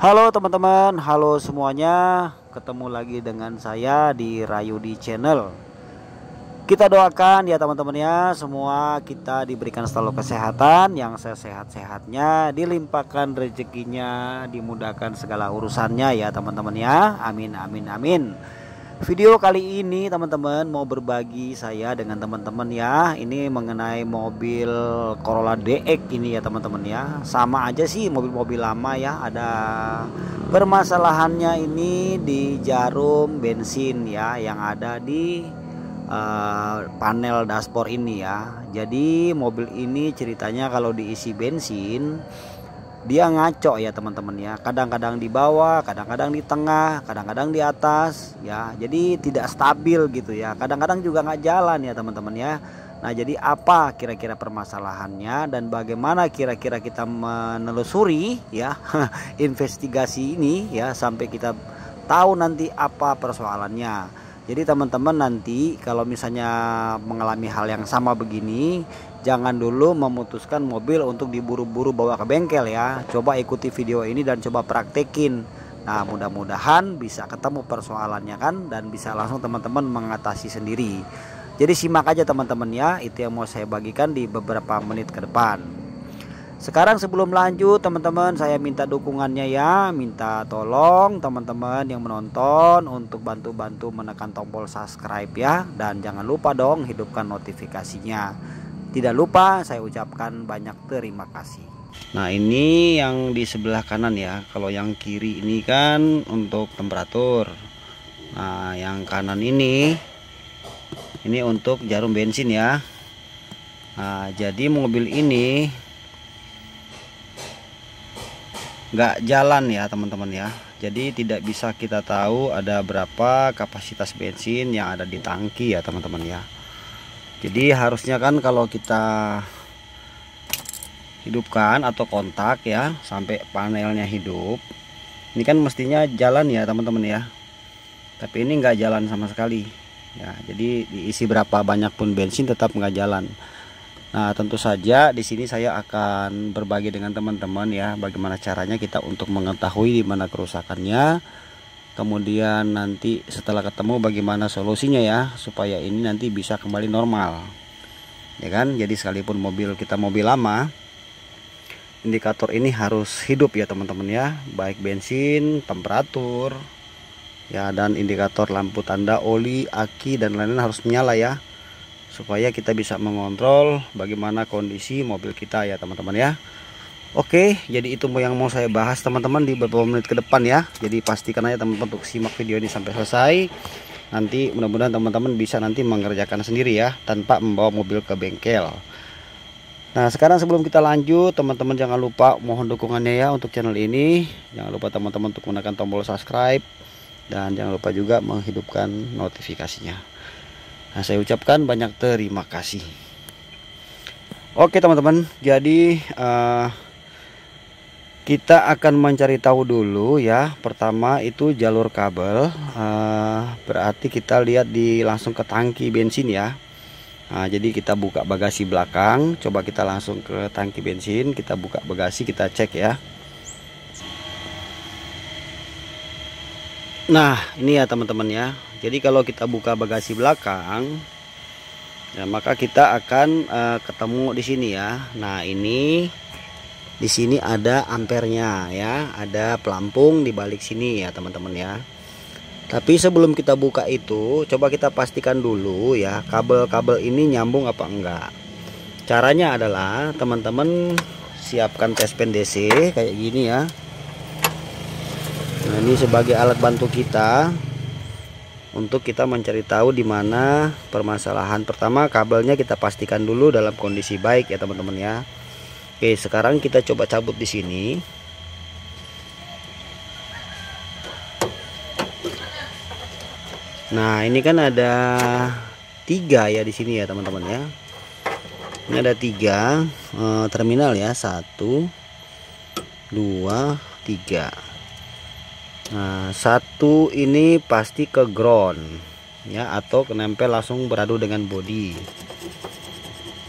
Halo teman-teman, halo semuanya. Ketemu lagi dengan saya di Rayudi Channel. Kita doakan ya teman-teman ya, semua kita diberikan selalu kesehatan, yang sehat-sehatnya, dilimpahkan rezekinya, dimudahkan segala urusannya ya teman-teman ya. Amin amin amin. Video kali ini teman-teman mau berbagi saya dengan teman-teman ya. Ini mengenai mobil Corolla DX ini ya teman-teman ya. Sama aja sih mobil-mobil lama ya. Ada permasalahannya ini di jarum bensin ya, yang ada di panel dashboard ini ya. Jadi mobil ini ceritanya kalau diisi bensin dia ngaco ya teman-teman ya, kadang-kadang di bawah, kadang-kadang di tengah, kadang-kadang di atas ya, jadi tidak stabil gitu ya, kadang-kadang juga nggak jalan ya teman-teman ya. Nah jadi apa kira-kira permasalahannya dan bagaimana kira-kira kita menelusuri ya investigasi ini ya sampai kita tahu nanti apa persoalannya. Jadi teman-teman nanti kalau misalnya mengalami hal yang sama begini, jangan dulu memutuskan mobil untuk diburu-buru bawa ke bengkel ya. Coba ikuti video ini dan coba praktekin. Nah mudah-mudahan bisa ketemu persoalannya kan, dan bisa langsung teman-teman mengatasi sendiri. Jadi simak aja teman-teman ya, itu yang mau saya bagikan di beberapa menit ke depan. Sekarang sebelum lanjut teman-teman, saya minta dukungannya ya, minta tolong teman-teman yang menonton untuk bantu-bantu menekan tombol subscribe ya, dan jangan lupa dong hidupkan notifikasinya. Tidak lupa saya ucapkan banyak terima kasih. Nah ini yang di sebelah kanan ya, kalau yang kiri ini kan untuk temperatur. Nah yang kanan ini untuk jarum bensin ya. Nah jadi mobil ini nggak jalan ya teman-teman ya. Jadi tidak bisa kita tahu ada berapa kapasitas bensin yang ada di tangki ya teman-teman ya. Jadi harusnya kan kalau kita hidupkan atau kontak ya sampai panelnya hidup, ini kan mestinya jalan ya teman-teman ya. Tapi ini nggak jalan sama sekali ya. Jadi diisi berapa banyak pun bensin tetap nggak jalan. Nah tentu saja di sini saya akan berbagi dengan teman-teman ya, bagaimana caranya kita untuk mengetahui di mana kerusakannya. Kemudian nanti setelah ketemu bagaimana solusinya ya, supaya ini nanti bisa kembali normal ya kan. Jadi sekalipun mobil kita mobil lama, indikator ini harus hidup ya teman-teman ya, baik bensin, temperatur ya, dan indikator lampu tanda oli, aki dan lain-lain harus menyala ya, supaya kita bisa mengontrol bagaimana kondisi mobil kita ya teman-teman ya. Oke, jadi itu yang mau saya bahas teman-teman di beberapa menit ke depan ya. Jadi pastikan aja teman-teman untuk simak video ini sampai selesai. Nanti mudah-mudahan teman-teman bisa nanti mengerjakan sendiri ya, tanpa membawa mobil ke bengkel. Nah sekarang sebelum kita lanjut teman-teman, jangan lupa mohon dukungannya ya untuk channel ini. Jangan lupa teman-teman untuk menekan tombol subscribe, dan jangan lupa juga menghidupkan notifikasinya. Nah saya ucapkan banyak terima kasih. Oke teman-teman, jadi kita akan mencari tahu dulu ya. Pertama itu jalur kabel, berarti kita lihat langsung ke tangki bensin ya. Nah, jadi kita buka bagasi belakang, coba kita langsung ke tangki bensin, kita buka bagasi, kita cek ya. Nah ini ya teman-teman ya. Jadi kalau kita buka bagasi belakang ya, maka kita akan ketemu di sini ya. Nah ini di sini ada ampernya ya, ada pelampung di balik sini ya teman-teman ya. Tapi sebelum kita buka itu, coba kita pastikan dulu ya, kabel-kabel ini nyambung apa enggak. Caranya adalah teman-teman siapkan tespen DC kayak gini ya. Nah ini sebagai alat bantu kita untuk kita mencari tahu di mana permasalahan. Pertama kabelnya kita pastikan dulu dalam kondisi baik ya teman-teman ya. Oke, sekarang kita coba cabut di sini. Nah ini kan ada 3 ya di sini ya teman-teman ya. Ini ada 3 terminal ya, 1 2 3. Nah 1 ini pasti ke ground ya, atau kenempel langsung beradu dengan bodi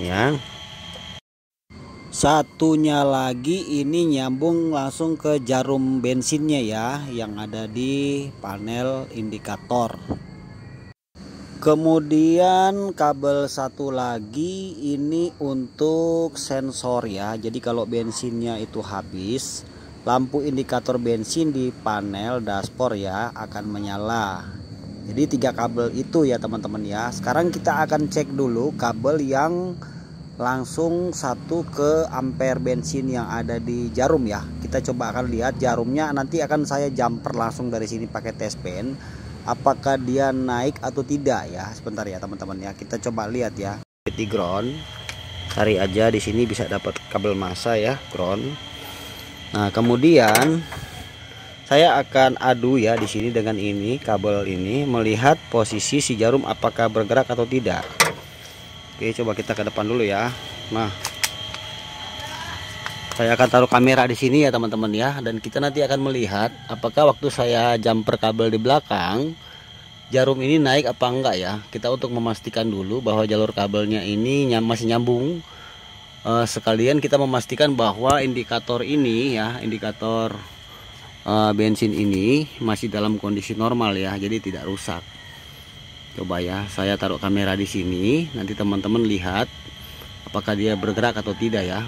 ya. Satunya lagi ini nyambung langsung ke jarum bensinnya ya, yang ada di panel indikator. Kemudian kabel satu lagi ini untuk sensor ya. Jadi kalau bensinnya itu habis, lampu indikator bensin di panel dashboard ya akan menyala. Jadi 3 kabel itu ya teman-teman ya. Sekarang kita akan cek dulu kabel yang langsung satu ke ampere bensin yang ada di jarum ya. Kita coba akan lihat jarumnya, nanti akan saya jumper langsung dari sini pakai test pen, apakah dia naik atau tidak ya. Sebentar ya teman-teman ya, kita coba lihat ya. Di ground, cari aja di sini bisa dapat kabel massa ya, ground. Nah kemudian saya akan adu ya di sini dengan ini kabel ini, melihat posisi si jarum apakah bergerak atau tidak. Oke, coba kita ke depan dulu ya. Nah, saya akan taruh kamera di sini ya teman-teman ya, dan kita nanti akan melihat apakah waktu saya jumper kabel di belakang jarum ini naik apa enggak ya. Kita untuk memastikan dulu bahwa jalur kabelnya ini masih nyambung. Sekalian kita memastikan bahwa indikator ini ya, indikator bensin ini masih dalam kondisi normal ya, jadi tidak rusak. Coba ya, saya taruh kamera di sini, nanti teman-teman lihat apakah dia bergerak atau tidak ya.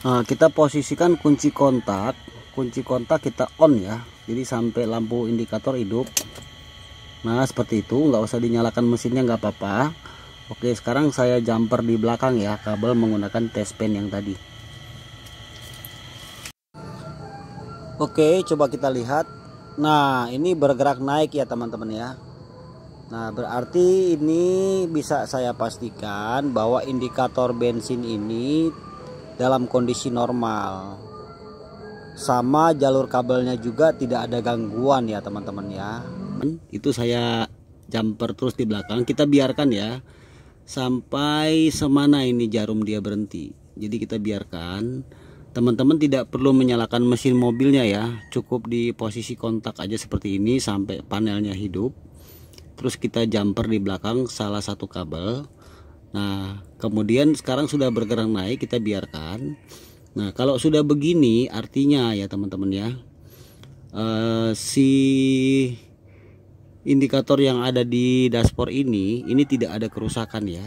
Nah, kita posisikan kunci kontak kita on ya, jadi sampai lampu indikator hidup. Nah seperti itu, nggak usah dinyalakan mesinnya, nggak apa-apa. Oke, sekarang saya jumper di belakang ya, kabel menggunakan test pen yang tadi. Oke, coba kita lihat. Nah ini bergerak naik ya teman-teman ya. Nah berarti ini bisa saya pastikan bahwa indikator bensin ini dalam kondisi normal, sama jalur kabelnya juga tidak ada gangguan ya teman-teman ya. Itu saya jumper terus di belakang, kita biarkan ya sampai semana ini jarum dia berhenti. Jadi kita biarkan, teman-teman tidak perlu menyalakan mesin mobilnya ya, cukup di posisi kontak aja seperti ini sampai panelnya hidup. Terus kita jumper di belakang salah satu kabel. Nah kemudian sekarang sudah bergerak naik, kita biarkan. Nah kalau sudah begini artinya ya teman-teman ya, si indikator yang ada di dashboard ini tidak ada kerusakan ya.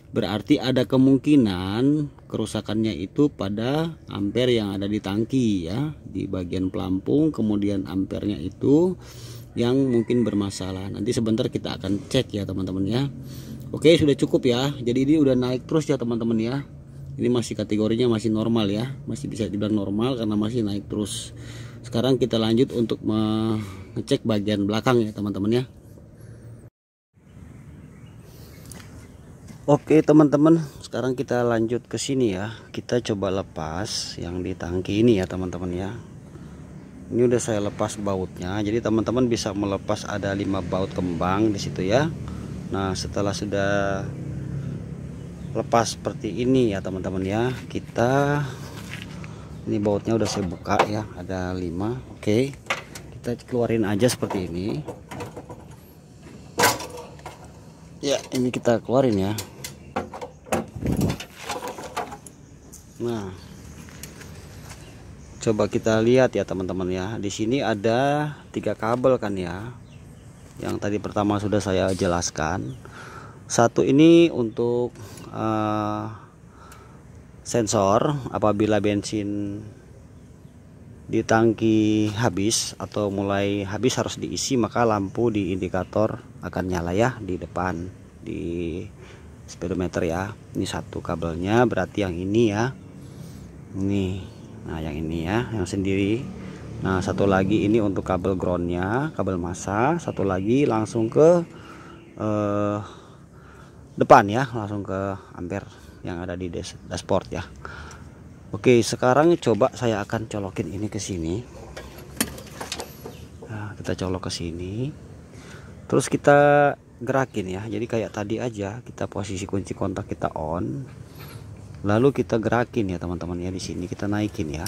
Berarti ada kemungkinan kerusakannya itu pada ampere yang ada di tangki ya, di bagian pelampung, kemudian ampernya itu yang mungkin bermasalah. Nanti sebentar kita akan cek ya teman-teman ya. Oke, sudah cukup ya. Jadi ini udah naik terus ya teman-teman ya. Ini masih kategorinya masih normal ya, masih bisa dibilang normal karena masih naik terus. Sekarang kita lanjut untuk mengecek bagian belakang ya teman-teman ya. Oke teman-teman, sekarang kita lanjut ke sini ya. Kita coba lepas yang di tangki ini ya teman-teman ya. Ini udah saya lepas bautnya, jadi teman-teman bisa melepas, ada 5 baut kembang di situ ya. Nah setelah sudah lepas seperti ini ya teman-teman ya, kita ini bautnya udah saya buka ya, ada 5. Oke, kita keluarin aja seperti ini ya. Ini kita keluarin ya. Nah, coba kita lihat ya teman-teman ya. Di sini ada 3 kabel kan ya. Yang tadi pertama sudah saya jelaskan. Satu ini untuk sensor, apabila bensin di tangki habis atau mulai habis harus diisi, maka lampu di indikator akan nyala ya di depan di speedometer ya. Ini satu kabelnya, berarti yang ini ya. Ini, nah yang ini ya, yang sendiri. Nah satu lagi ini untuk kabel groundnya, kabel massa. Satu lagi langsung ke depan ya, langsung ke ampere yang ada di dashboard ya. Oke, sekarang coba saya akan colokin ini ke sini. Nah, kita colok ke sini. Terus kita gerakin ya. Jadi kayak tadi aja, kita posisi kunci kontak kita on. Lalu kita gerakin ya teman-teman ya, di sini kita naikin ya.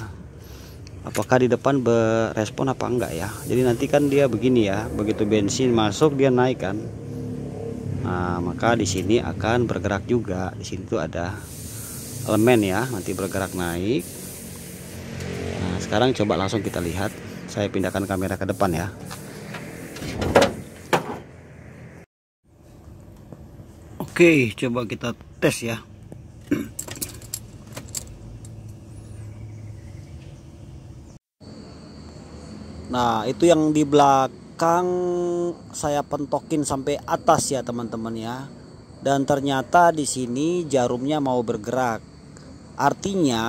apakah di depan berespon apa enggak ya. Jadi nanti kan dia begini ya, begitu bensin masuk dia naik kan. Nah, maka di sini akan bergerak juga. Di sini tuh ada elemen ya, nanti bergerak naik. Nah, sekarang coba langsung kita lihat. Saya pindahkan kamera ke depan ya. Oke, coba kita tes ya. Nah, itu yang di belakang saya pentokin sampai atas ya teman-teman ya. Dan ternyata di sini jarumnya mau bergerak. Artinya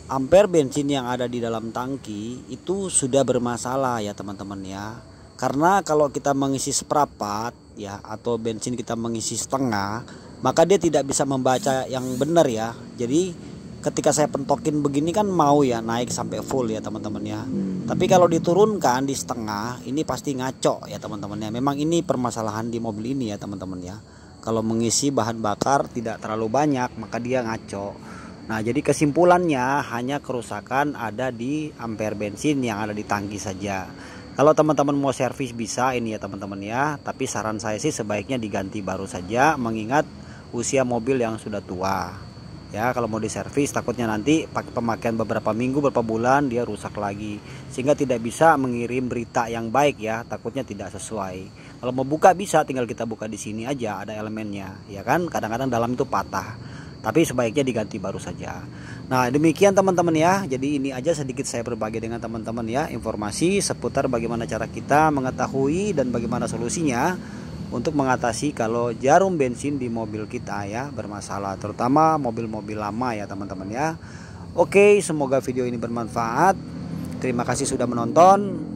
ampere bensin yang ada di dalam tangki itu sudah bermasalah ya teman-teman ya. Karena kalau kita mengisi seperempat ya, atau bensin kita mengisi setengah, maka dia tidak bisa membaca yang benar ya. Jadi ketika saya pentokin begini kan mau ya naik sampai full ya teman-teman ya. Tapi kalau diturunkan di setengah ini pasti ngaco ya teman-teman ya. Memang ini permasalahan di mobil ini ya teman-teman ya. Kalau mengisi bahan bakar tidak terlalu banyak maka dia ngaco. Nah, jadi kesimpulannya hanya kerusakan ada di ampere bensin yang ada di tangki saja. Kalau teman-teman mau servis bisa ini ya teman-teman ya. Tapi saran saya sih sebaiknya diganti baru saja, mengingat usia mobil yang sudah tua. Ya, kalau mau diservis takutnya nanti pakai pemakaian beberapa minggu, beberapa bulan dia rusak lagi, sehingga tidak bisa mengirim berita yang baik ya, takutnya tidak sesuai. Kalau mau buka bisa, tinggal kita buka di sini aja, ada elemennya ya kan. Kadang-kadang dalam itu patah, tapi sebaiknya diganti baru saja. Nah, demikian teman-teman ya. Jadi ini aja sedikit saya berbagi dengan teman-teman ya, informasi seputar bagaimana cara kita mengetahui dan bagaimana solusinya untuk mengatasi kalau jarum bensin di mobil kita ya bermasalah, terutama mobil-mobil lama ya teman-teman ya. Oke, semoga video ini bermanfaat. Terima kasih sudah menonton.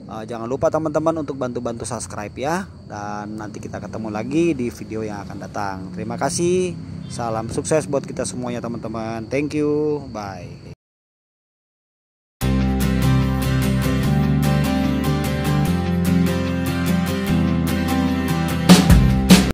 Jangan lupa teman-teman untuk bantu-bantu subscribe ya. Dan nanti kita ketemu lagi di video yang akan datang. Terima kasih. Salam sukses buat kita semuanya teman-teman. Thank you. Bye.